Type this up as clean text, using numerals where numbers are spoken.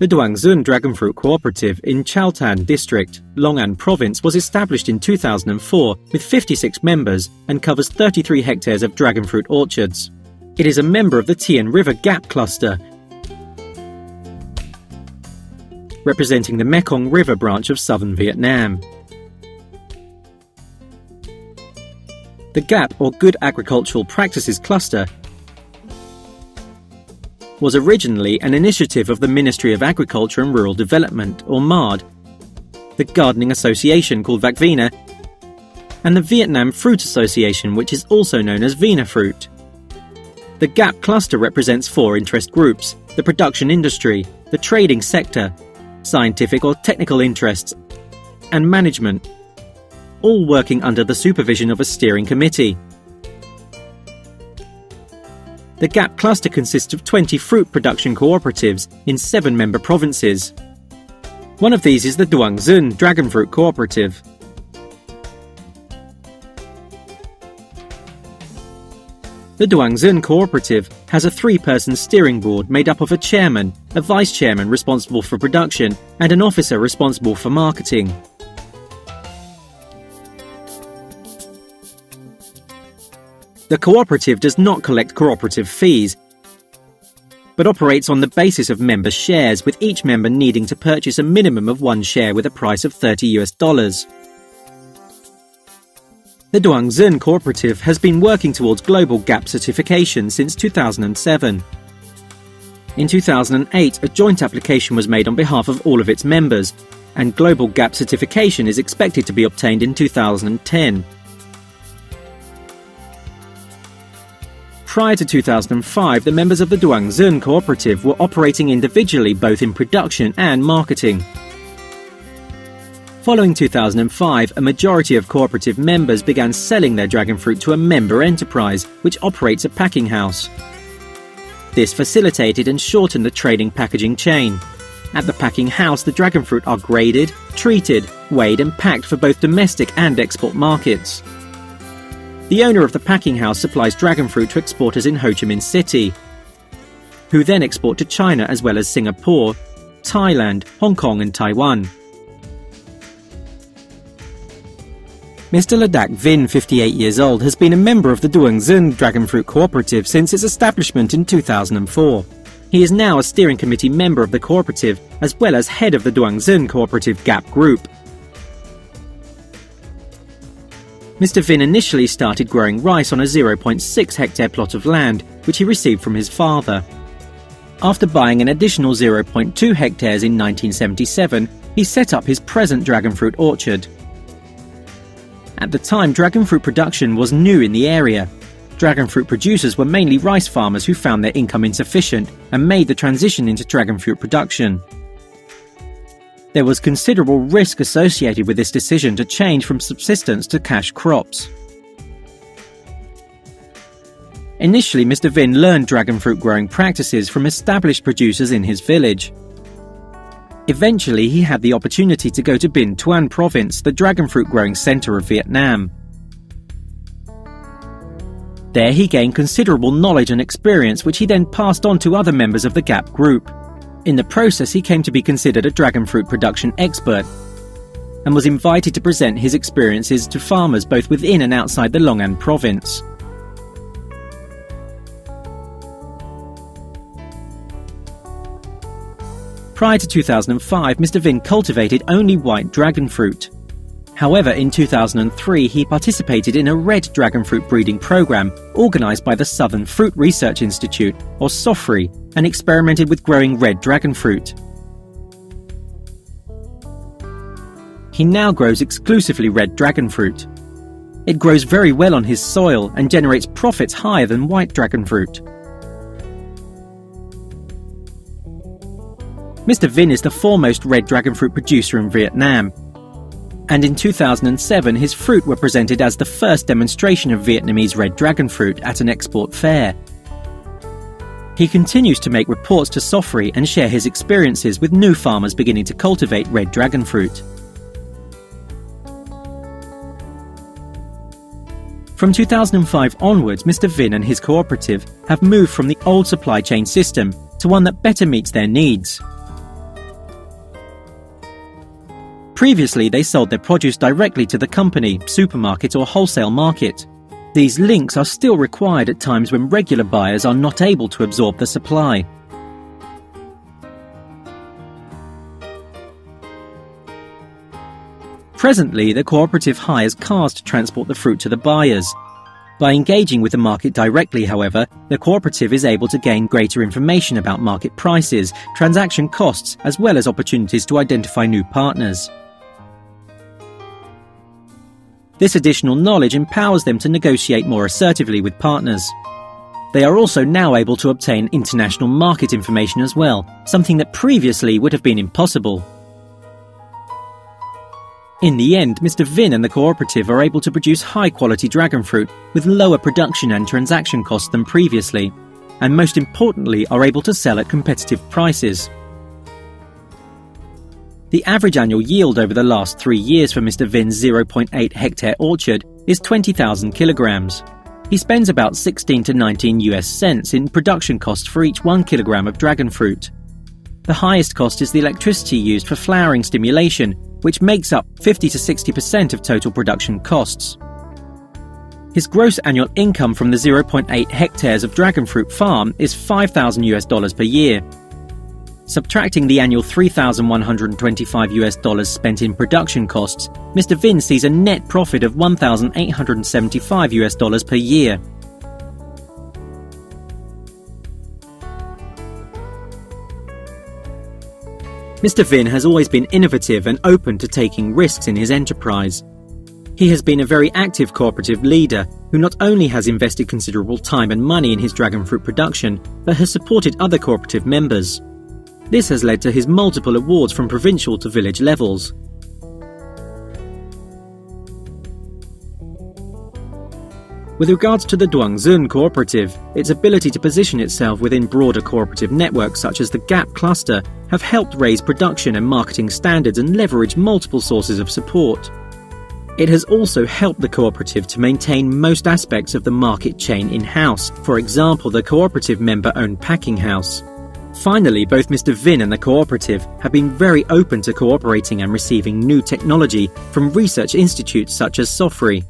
The duanzun dragon fruit cooperative in Chaltan district, Long An province was established in 2004 with 56 members and covers 33 hectares of dragon fruit orchards. It is a member of the Tien River Gap cluster, representing the Mekong River branch of southern Vietnam. The GAP, or Good Agricultural Practices Cluster, was originally an initiative of the Ministry of Agriculture and Rural Development, or MARD, the Gardening Association called VACVINA, and the Vietnam Fruit Association, which is also known as Vina Fruit. The GAP cluster represents 4 interest groups: the production industry, the trading sector, scientific or technical interests, and management, all working under the supervision of a steering committee. The GAP cluster consists of 20 fruit production cooperatives in 7 member provinces. One of these is the duanzun dragon fruit cooperative. The duanzun cooperative has a 3-person steering board made up of a chairman, a vice-chairman responsible for production, and an officer responsible for marketing. The cooperative does not collect cooperative fees, but operates on the basis of member shares, with each member needing to purchase a minimum of 1 share with a price of $30. The duanzun cooperative has been working towards global GAP certification since 2007. In 2008, a joint application was made on behalf of all of its members, and global GAP certification is expected to be obtained in 2010. Prior to 2005, the members of the duanzun cooperative were operating individually both in production and marketing. Following 2005, a majority of cooperative members began selling their dragon fruit to a member enterprise, which operates a packing house. This facilitated and shortened the trading packaging chain. At the packing house, the dragon fruit are graded, treated, weighed and packed for both domestic and export markets. The owner of the packing house supplies dragon fruit to exporters in Ho Chi Minh City, who then export to China as well as Singapore, Thailand, Hong Kong and Taiwan. Mr. Ladak Vin, 58 years old, has been a member of the duanzun dragon fruit cooperative since its establishment in 2004. He is now a steering committee member of the cooperative as well as head of the duanzun cooperative GAP group. Mr. Vin initially started growing rice on a 0.6 hectare plot of land, which he received from his father. After buying an additional 0.2 hectares in 1977, he set up his present dragon fruit orchard. At the time, dragon fruit production was new in the area. Dragon fruit producers were mainly rice farmers who found their income insufficient and made the transition into dragon fruit production. There was considerable risk associated with this decision to change from subsistence to cash crops. Initially, Mr. Vin learned dragon fruit growing practices from established producers in his village. Eventually, he had the opportunity to go to Binh Thuan province, the dragon fruit growing centre of Vietnam. There he gained considerable knowledge and experience, which he then passed on to other members of the GAP group. In the process, he came to be considered a dragon fruit production expert and was invited to present his experiences to farmers both within and outside the Long An province. Prior to 2005, Mr. Vin cultivated only white dragon fruit. However, in 2003, he participated in a red dragon fruit breeding program organised by the Southern Fruit Research Institute, or SOFRI, and experimented with growing red dragon fruit. He now grows exclusively red dragon fruit. It grows very well on his soil and generates profits higher than white dragon fruit. Mr. Vin is the foremost red dragon fruit producer in Vietnam, and in 2007 his fruit were presented as the first demonstration of Vietnamese red dragon fruit at an export fair. He continues to make reports to SOFRI and share his experiences with new farmers beginning to cultivate red dragon fruit. From 2005 onwards, Mr. Vin and his cooperative have moved from the old supply chain system to one that better meets their needs. Previously, they sold their produce directly to the company, supermarket or wholesale market. These links are still required at times when regular buyers are not able to absorb the supply. Presently, the cooperative hires cars to transport the fruit to the buyers. By engaging with the market directly, however, the cooperative is able to gain greater information about market prices, transaction costs, as well as opportunities to identify new partners. This additional knowledge empowers them to negotiate more assertively with partners. They are also now able to obtain international market information as well, something that previously would have been impossible. In the end, Mr. Vin and the cooperative are able to produce high-quality dragon fruit with lower production and transaction costs than previously, and most importantly are able to sell at competitive prices. The average annual yield over the last 3 years for Mr. Vin's 0.8 hectare orchard is 20,000 kilograms. He spends about 16 to 19 US cents in production costs for each 1 kilogram of dragon fruit. The highest cost is the electricity used for flowering stimulation, which makes up 50 to 60% of total production costs. His gross annual income from the 0.8 hectares of dragon fruit farm is $5,000 per year. Subtracting the annual $3,125 spent in production costs, Mr. Vin sees a net profit of $1,875 per year. Mr. Vin has always been innovative and open to taking risks in his enterprise. He has been a very active cooperative leader who not only has invested considerable time and money in his dragon fruit production, but has supported other cooperative members. This has led to his multiple awards from provincial to village levels. With regards to the Duanzun cooperative, its ability to position itself within broader cooperative networks such as the GAP cluster have helped raise production and marketing standards and leverage multiple sources of support. It has also helped the cooperative to maintain most aspects of the market chain in-house, for example the cooperative member-owned packing house. Finally, both Mr. Vin and the cooperative have been very open to cooperating and receiving new technology from research institutes such as SOFRI.